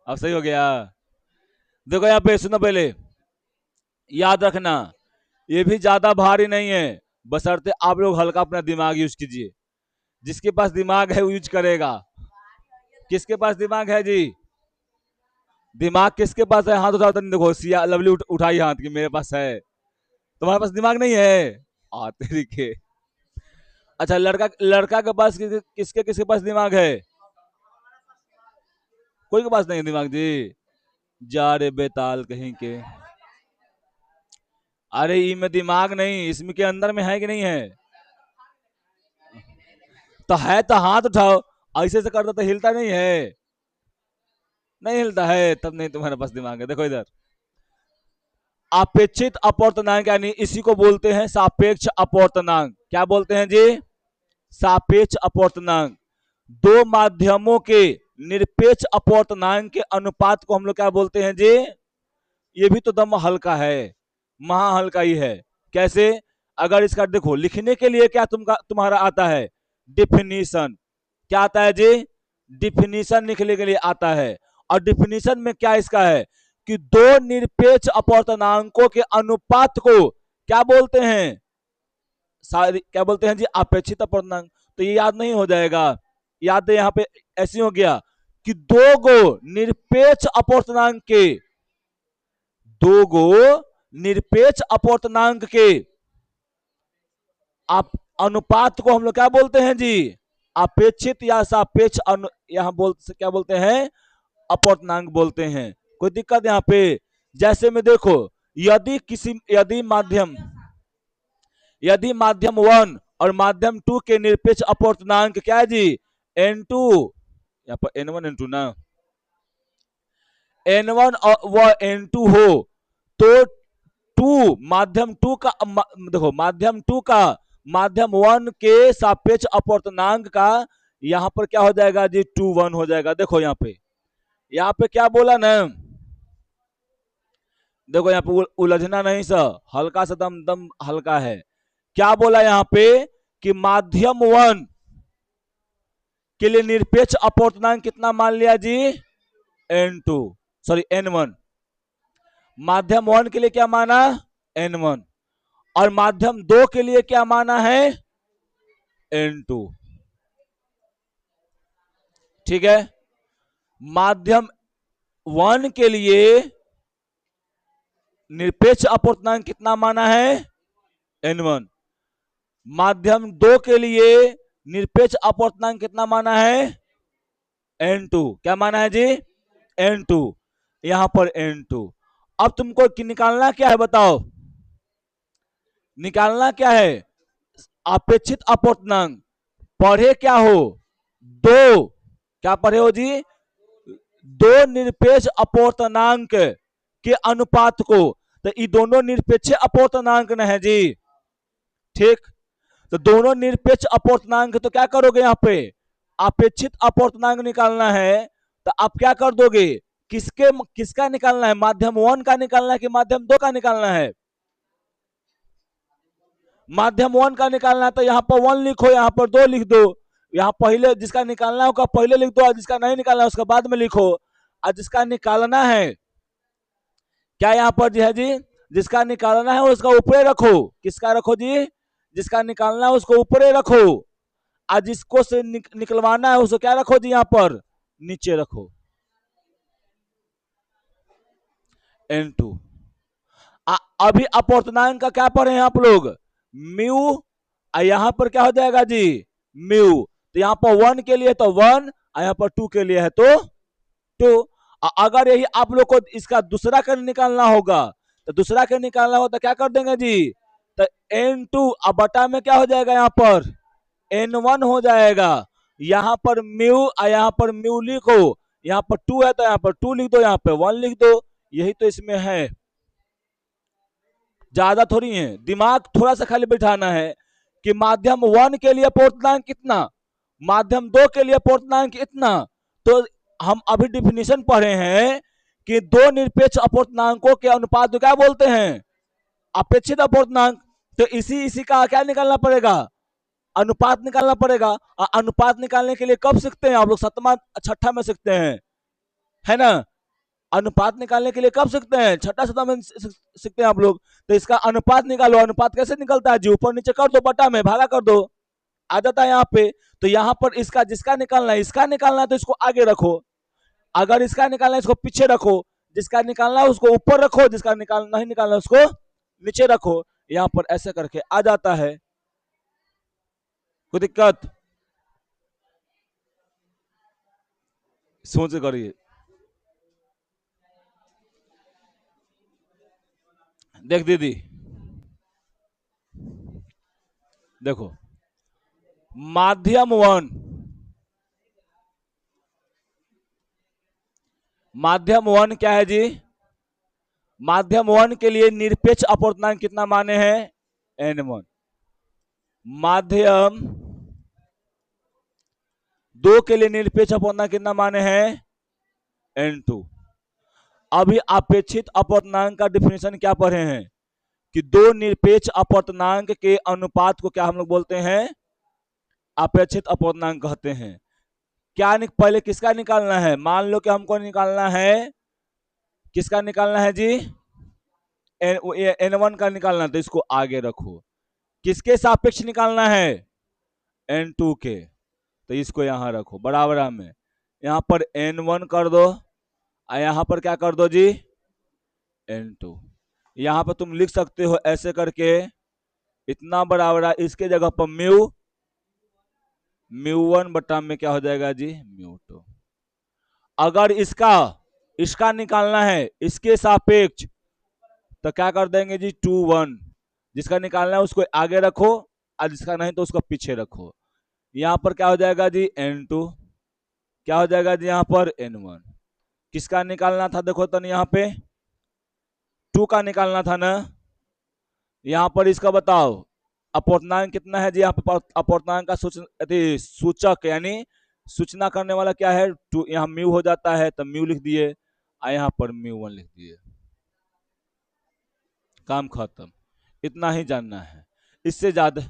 अब सही हो गया। देखो यहाँ पे सुनो, पहले याद रखना, ये भी ज्यादा भारी नहीं है, बशर्ते आप लोग हल्का अपना दिमाग यूज कीजिए, जिसके पास दिमाग है वो यूज करेगा। किसके पास दिमाग है जी, दिमाग किसके पास है, हाथ उठाओ, देखो सिया लवली उठाई हाथ की, मेरे पास है, तुम्हारे पास दिमाग नहीं है, आ तेरी के। अच्छा लड़का, लड़का के पास किसके किसके पास दिमाग है, कोई के पास नहीं है दिमाग जी, जा रे बेताल कहीं के, अरे इनमें दिमाग नहीं, इसमें के अंदर में है कि नहीं है, तो है तो हाथ उठाओ, ऐसे से करता तो हिलता नहीं है, नहीं हिलता है, तब नहीं तुम्हारे पास दिमाग है। देखो इधर, अपेक्षित अपवर्तनांक यानी इसी को बोलते हैं सापेक्ष अपवर्तनांक, क्या बोलते हैं जी, सापेक्ष अपवर्तनांक। दो माध्यमों के निरपेक्ष अपवर्तनांक के अनुपात को हम लोग क्या बोलते हैं जी, ये भी तो दम हल्का है, महा हल्का ही है। कैसे, अगर इसका देखो लिखने के लिए क्या तुम्हारा आता है, डिफिनीशन, क्या आता है जी, डिफिनीशन लिखने के लिए आता है, और डिफिनीशन में क्या इसका है कि दो निरपेक्ष अपवर्तनांकों के अनुपात को क्या बोलते हैं, क्या बोलते हैं जी, अपेक्षित अपवर्तनांक। तो ये याद नहीं हो जाएगा, याद है यहाँ पे ऐसे हो गया कि दो गो निरपेक्ष अपवर्तनांक के, दो गो निरपेक्ष अपवर्तनांक के आप अनुपात को हम लोग क्या बोलते हैं जी, अपेक्षित या सापेक्ष यहाँ क्या बोलते हैं, अपवर्तनांक बोलते हैं। कोई दिक्कत यहाँ पे, जैसे में देखो, यदि माध्यम 1 और माध्यम 2 के निरपेक्ष अपवर्तनांक क्या है जी, n2, यहाँ पर n1 n2 ना, n1 व n2 हो, तो माध्यम 2 का देखो माध्यम 2 का माध्यम 1 के सापेक्ष अपवर्तनांक का यहां पर क्या हो जाएगा जी, 2 1 हो जाएगा। देखो यहाँ पे क्या बोला ना, देखो यहाँ पे उलझना नहीं सा, हल्का सा दम दम हल्का है। क्या बोला यहाँ पे कि माध्यम 1 के लिए निरपेक्ष अपवर्तनांक कितना मान लिया जी, n2, सॉरी n1, माध्यम 1 के लिए क्या माना, n1, और माध्यम 2 के लिए क्या माना है, n2। ठीक है, माध्यम 1 के लिए निरपेक्ष अपवर्तनांक कितना माना है, n1, माध्यम 2 के लिए निरपेक्ष अपवर्तनांक कितना माना है, n2, क्या माना है जी, n2, यहां पर n2। अब तुमको निकालना क्या है बताओ, निकालना क्या है, अपेक्षित अपवर्तनांक, पढ़े क्या हो, दो, क्या पढ़े हो जी, दो निरपेक्ष अपवर्तनांक के अनुपात को, तो ये दोनों निरपेक्ष अपवर्तनांक न है जी, ठीक, तो दोनों निरपेक्ष अपवर्तनांक, तो क्या करोगे यहाँ पे, अपेक्षित अपवर्तनांक निकालना है, तो आप क्या कर दोगे, किसका निकालना है, माध्यम 1 का निकालना है कि माध्यम 2 का निकालना है, माध्यम 1 का निकालना है, तो यहाँ पर 1 लिखो, यहाँ पर 2 लिख दो, यहाँ पहले जिसका निकालना है उसका पहले लिख दो, और जिसका नहीं निकालना है उसका बाद में लिखो। और जिसका निकालना है क्या यहाँ पर जी है जी, जिसका निकालना है उसका ऊपरे रखो। किसका रखो जी? जिसका निकालना है उसको ऊपरे रखो, और जिसको से निकलवाना है उसको क्या रखो जी? यहाँ पर नीचे रखो। N2। अभी अपूर्णांक का क्या पढ़े हैं आप लोग? म्यू। यहाँ पर क्या हो जाएगा जी? म्यू। तो यहाँ पर 1 के लिए तो 1, और यहाँ पर 2 के लिए है तो 2। अगर यही आप लोग को इसका दूसरा का निकालना होगा, तो दूसरा का निकालना होगा तो क्या कर देंगे जी? तो N2 अब बटा में क्या हो जाएगा? यहाँ पर N1 हो जाएगा। यहाँ पर म्यू और यहाँ पर म्यू लिखो। यहाँ पर 2 है तो यहाँ पर 2 लिख दो, यहाँ पे 1 लिख दो। यही तो इसमें है, ज्यादा थोड़ी है। दिमाग थोड़ा सा खाली बिठाना है कि माध्यम 1 के लिए अपूर्णांक कितना, माध्यम 2 के लिए अपूर्णांक इतना। तो हम अभी डिफिनीशन पढ़े हैं कि दो निरपेक्ष अपूर्णांकों के अनुपात को क्या बोलते हैं? अपेक्षित अपूर्णांक। तो इसी का क्या निकालना पड़ेगा? अनुपात निकालना पड़ेगा। और अनुपात निकालने के लिए कब सीखते हैं आप लोग? 7वां 6ठा में सीखते हैं, है ना? अनुपात निकालने के लिए कब सीखते हैं? 6ठा 7वां में सीखते हैं आप लोग। तो इसका अनुपात निकालो। अनुपात कैसे निकलता है जी? ऊपर नीचे कर दो, बटा में भागा कर दो, आ जाता है यहाँ पे। तो यहाँ पर इसका जिसका निकालना है, इसका निकालना है तो इसको आगे रखो, अगर इसका निकालना है इसको पीछे रखो, जिसका निकालना है उसको ऊपर रखो, जिसका निकालना नहीं निकालना उसको नीचे रखो। यहाँ पर ऐसे करके आ जाता है। कोई दिक्कत? सोच करिए। देख दीदी, देखो माध्यम 1, माध्यम 1 क्या है जी? माध्यम 1 के लिए निरपेक्ष अपूर्णांक कितना माने हैं? N1। माध्यम 2 के लिए निरपेक्ष अपूर्णांक कितना माने हैं? N2। अभी अपेक्षित अपूर्णांक का डिफिनेशन क्या पढ़े हैं कि दो निरपेक्ष अपूर्णांक के अनुपात को क्या हम लोग बोलते हैं? अपेक्षित अपूर्णांक कहते हैं। क्या पहले किसका निकालना है? मान लो कि हमको निकालना है, किसका निकालना है जी? N1 का निकालना, तो इसको आगे रखो। किसके सापेक्ष निकालना है? N2 के, तो इसको यहां रखो बराबर में। यहां पर N1 कर दो, और यहां पर क्या कर दो जी? N2। यहां पर तुम लिख सकते हो ऐसे करके, इतना बराबर, इसके जगह पर म्यू1 बटा में क्या हो जाएगा जी? म्यू2। अगर इसका निकालना है इसके सापेक्ष, तो क्या कर देंगे जी? 2 1। जिसका निकालना है उसको आगे रखो, और जिसका नहीं तो उसको पीछे रखो। यहां पर क्या हो जाएगा जी? N2। क्या हो जाएगा जी? यहां पर N1। किसका निकालना था? देखो तो यहाँ पे 2 का निकालना था ना। यहां पर इसका बताओ अपूर्णांक कितना है जी? यहाँ पे अपूर्णांक का सूचक यानी सूचना करने वाला क्या है? 2। यहाँ म्यू हो जाता है, तो म्यू लिख दिए, और यहाँ पर म्यू1 लिख दिए। काम खत्म। इतना ही जानना है, इससे ज्यादा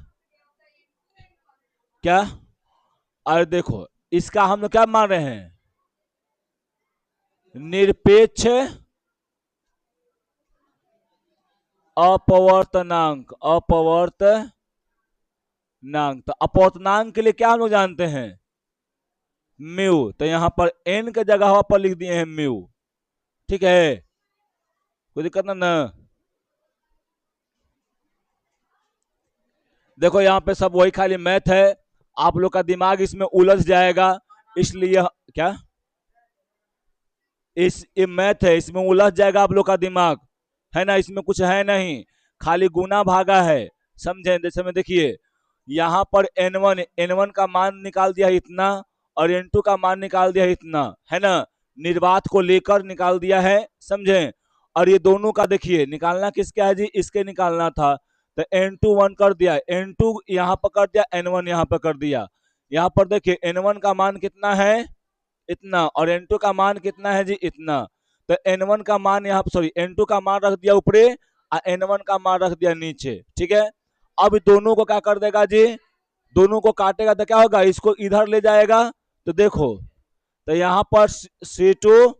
क्या? अरे देखो, इसका हम लोग क्या मान रहे हैं? निरपेक्ष अपवर्तनांक। अपवर्तनांक, तो अपवर्तनांक के लिए क्या हम लोग जानते हैं? म्यू। तो यहां पर n के जगह पर लिख दिए हैं म्यू। ठीक है, कोई दिक्कत ना? देखो यहाँ पे सब वही खाली मैथ है, आप लोग का दिमाग इसमें उलझ जाएगा, इसलिए क्या ये मैथ है, इसमें उलझ जाएगा आप लोग का दिमाग, है ना? इसमें कुछ है नहीं, खाली गुना भागा है, समझे? जैसे में देखिए यहाँ पर N1 का मान निकाल दिया इतना, और N2 का मान निकाल दिया इतना, है ना? निर्वात को लेकर निकाल दिया है, समझे? और ये दोनों का देखिए निकालना किसका है जी? इसके निकालना था, तो N2 1 कर दिया, N2 यहाँ पर कर दिया, N1 यहाँ पर कर दिया। यहाँ पर देखिए N1 का मान कितना है? इतना, और N2 का मान कितना है जी? इतना। तो N1 का मान यहाँ, सॉरी, N2 का मान रख दिया ऊपरे, और N1 का मान रख दिया नीचे। ठीक है, अब दोनों को क्या कर देगा जी? दोनों को काटेगा तो क्या होगा, इसको इधर ले जाएगा तो देखो, तो यहाँ पर C2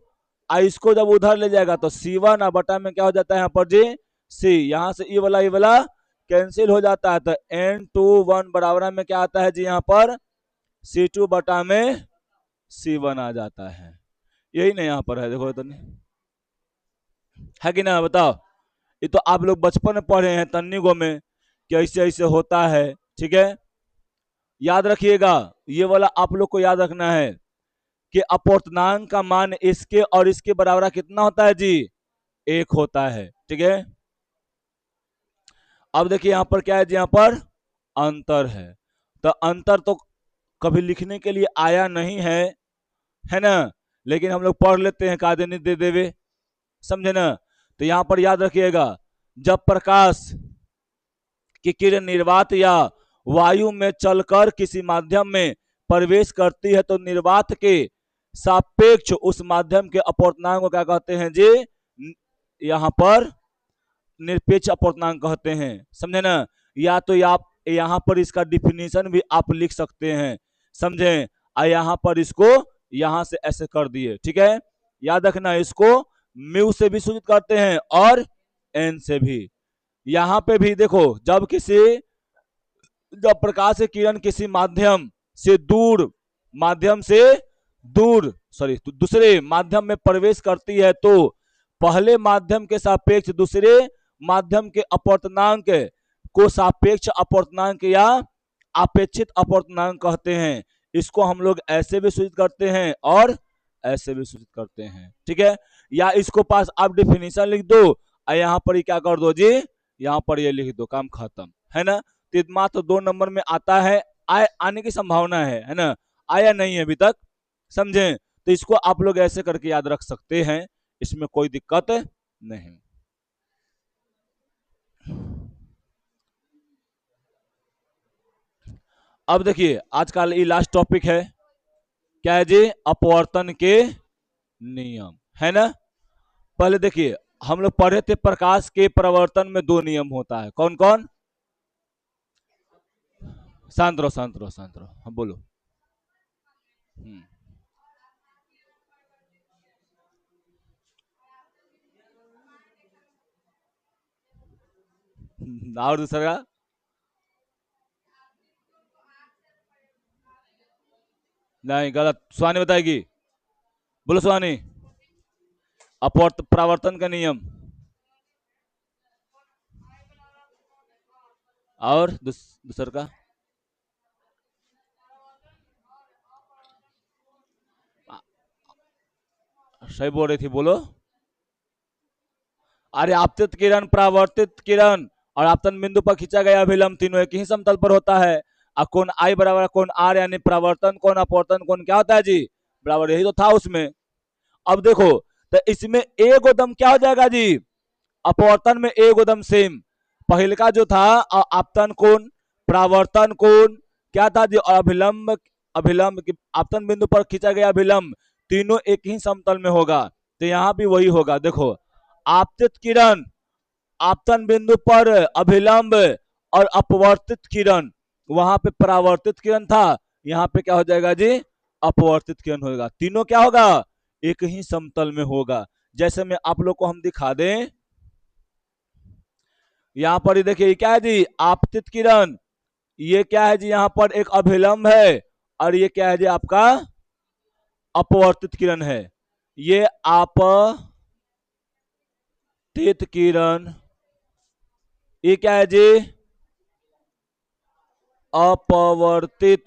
इसको जब उधर ले जाएगा तो C1 और बटा में क्या हो जाता है यहाँ पर जी C, यहाँ से ई वाला कैंसिल हो जाता है, तो N21 बराबर में क्या आता है जी यहाँ पर C2 बटा में C1 आ जाता है। यही ना यहाँ पर है, देखो तो नहीं है कि ना, बताओ। ये तो आप लोग बचपन में पढ़े हैं तन्नीगो में कि ऐसे ऐसे होता है, ठीक है। याद रखिएगा, ये वाला आप लोग को याद रखना है कि अपूर्णांक का मान इसके और इसके बराबर कितना होता है जी, 1 होता है, ठीक है। अब देखिए यहाँ पर क्या है जी, यहाँ पर अंतर है, तो अंतर तो कभी लिखने के लिए आया नहीं है ना, लेकिन हम लोग पढ़ लेते हैं, कादे नहीं दे देवे, समझे ना। तो यहाँ पर याद रखिएगा, जब प्रकाश की किरण निर्वात या वायु में चलकर किसी माध्यम में प्रवेश करती है तो निर्वात के सापेक्ष उस माध्यम के अपूर्णांक को क्या कहते हैं जी, यहाँ पर निरपेक्ष अपूर्णांक कहते हैं, समझे ना। या तो आप यहाँ पर इसका डिफिनीशन भी आप लिख सकते हैं, समझे। यहाँ पर इसको यहाँ से ऐसे कर दिए, ठीक है। याद रखना, इसको म्यू से भी सूचित करते हैं और एन से भी। यहाँ पे भी देखो, जब प्रकाश की किरण किसी दूसरे माध्यम में प्रवेश करती है तो पहले माध्यम के सापेक्ष दूसरे माध्यम के अपूर्णांक को सापेक्ष अपूर्णांक या अपेक्षित अपूर्णांक कहते हैं। इसको हम लोग ऐसे भी सूचित करते हैं और ऐसे भी सूचित करते हैं, ठीक है। या इसको पास आप डिफिनीशन लिख दो और यहाँ पर ही क्या कर दो जी, यहाँ पर ये लिख दो, काम खत्म, है ना। तो मात्र 2 नंबर में आता है, आने की संभावना है ना, आया नहीं है अभी तक, समझे। तो इसको आप लोग ऐसे करके याद रख सकते हैं, इसमें कोई दिक्कत नहीं। अब देखिए आज का ये लास्ट टॉपिक है, क्या है जी, अपवर्तन के नियम, है ना। पहले देखिए हम लोग पढ़े थे प्रकाश के प्रवर्तन में 2 नियम होता है, कौन कौन, शांत रहो शांत रहो शांत रहो, हम बोलो। और दूसरा, नहीं गलत, सुहानी बताएगी, बोलो सुहानी। परावर्तन का नियम और दूसर का, सही बोल रही थी, बोलो। अरे आपतित किरण, परावर्तित किरण और आपतन बिंदु पर खींचा गया अभिलंब तीनों एक ही समतल पर होता है। और कोण आई बराबर कोण आर, यानी परावर्तन कोण अपवर्तन कोण क्या होता है जी, बराबर, यही तो था उसमें। अब देखो, तो इसमें एक दम क्या हो जाएगा जी, अपवर्तन में एक दम सेम, पहले का जो था आपतन कोण, परावर्तन कोण क्या था जी, और अभिलंब अभिलंब आपतन बिंदु पर खींचा गया अभिलंब तीनों एक ही समतल में होगा। तो यहाँ भी वही होगा, देखो आपतित किरण आपतन बिंदु पर अभिलंब और अपवर्तित किरण, वहां पे परावर्तित किरण था, यहाँ पे क्या हो जाएगा जी, अपवर्तित किरण होगा, तीनों क्या होगा, एक ही समतल में होगा। जैसे मैं आप लोग को हम दिखा दें, यहाँ पर देखिए क्या है जी, आपतित किरण, ये क्या है जी, यहाँ पर एक अभिलंब है, और ये क्या है जी आपका अपवर्तित किरण है। ये आपतित किरण, ये क्या है जी, अपवर्तित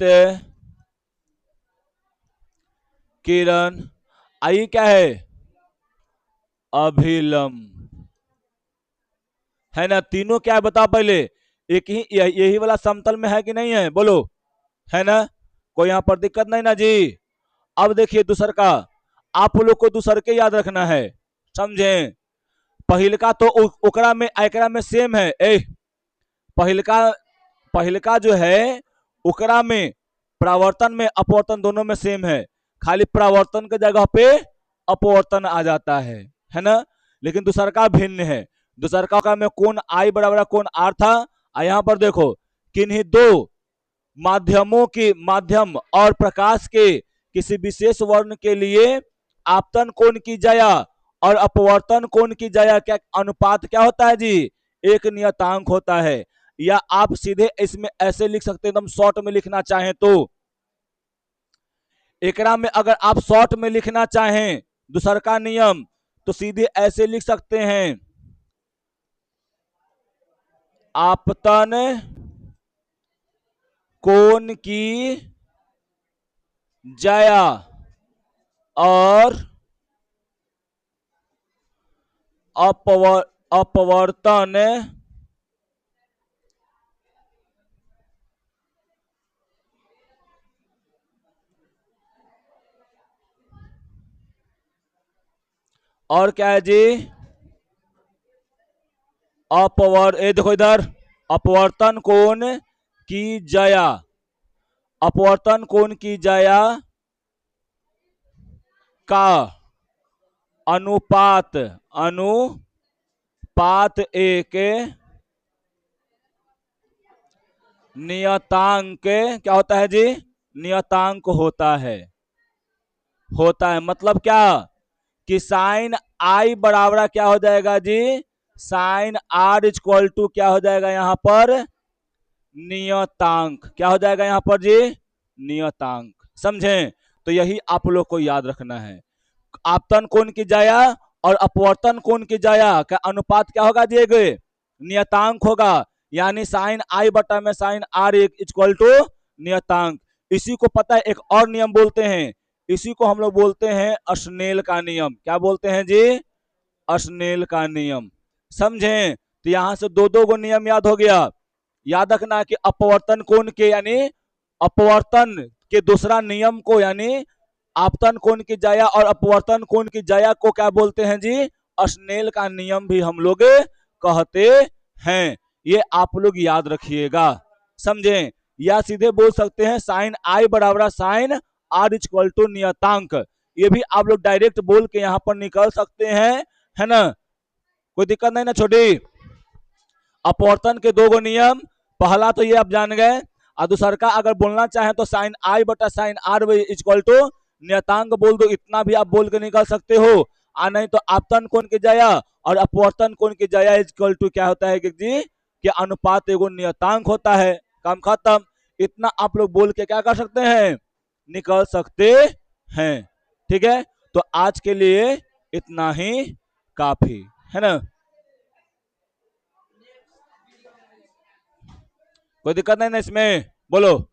किरण, आई क्या है, अभिलंब, है ना। तीनों क्या है बताओ पहले, एक ही यही वाला समतल में है कि नहीं है, बोलो, है ना, कोई यहां पर दिक्कत नहीं ना जी। अब देखिए दूसर का, आप लोग को दूसर के याद रखना है, समझे। पहिलका तो ओकरा में एकरा में सेम है, पहिलका जो है ओकरा में परावर्तन में अपवर्तन दोनों में सेम है, खाली परावर्तन के जगह पे अपवर्तन आ जाता है ना। लेकिन दूसर का भिन्न है, दूसर का में कोण आई बराबर कोण आर था, और यहां पर देखो किन्हीं दो माध्यमों की माध्यम और प्रकाश के किसी विशेष वर्ण के लिए आपतन कोण की जया और अपवर्तन कोण की जया क्या अनुपात क्या होता है जी? एक नियतांक होता है। या आप सीधे इसमें ऐसे लिख सकते हैं, एकदम शॉर्ट में लिखना चाहें तो एकरा में अगर आप शॉर्ट में लिखना चाहें दूसर का नियम तो सीधे ऐसे लिख सकते हैं, आपतन कोण की जया और अपवर्तन और क्या है जी? देखो इधर, अपवर्तन कोण की जया, अपवर्तन कोण की जया का अनुपात एक नियतांक क्या होता है जी? नियतांक होता है। मतलब क्या कि साइन आई बराबर क्या हो जाएगा जी? साइन आर इक्वल टू क्या हो जाएगा यहां पर? नियतांक। क्या हो जाएगा यहां पर जी? नियतांक। समझें? तो यही आप लोग को याद रखना है। आपतन कोण की जया और अपवर्तन कोण की जया का अनुपात क्या होगा दिए गए? नियतांक होगा। यानी साइन आई बटा में साइन आर इक्वल टू नियतांक। इसी को पता है एक और नियम बोलते हैं, इसी को हम लोग बोलते हैं स्नेल का नियम। क्या बोलते हैं जी? स्नेल का नियम। समझें? तो यहां से दो दो गो नियम याद हो गया। याद रखना कि अपवर्तन कोण के यानी अपवर्तन के दूसरा नियम को यानी आपतन कोण की जया और अपवर्तन कोण की जया को क्या बोलते हैं जी? स्नेल का नियम भी हम लोग कहते हैं। ये आप लोग याद रखिएगा। समझें? या सीधे बोल सकते हैं साइन आई बराबर साइन आर इक्वल टू नियतांक। ये भी आप लोग डायरेक्ट बोल के यहां पर निकल सकते हैं, है ना? कोई दिक्कत नहीं ना छोटी? अपवर्तन के दो गो नियम, पहला तो ये आप जान गए, और दूसर का अगर बोलना चाहें तो साइन आई बटा साइन आर इक्वल टू नियतांक बोल दो। इतना भी आप बोल के निकल सकते हो। नहीं तो आपतन कोण की जया और अपवर्तन कोण की जया इक्वल टू क्या होता है कि जी? कि अनुपात एगो नियतांक होता है। काम खत्म। इतना आप लोग बोल के क्या कर सकते हैं? निकल सकते हैं। ठीक है? तो आज के लिए इतना ही काफी है ना? कोई दिक्कत नहीं ना इसमें? बोलो।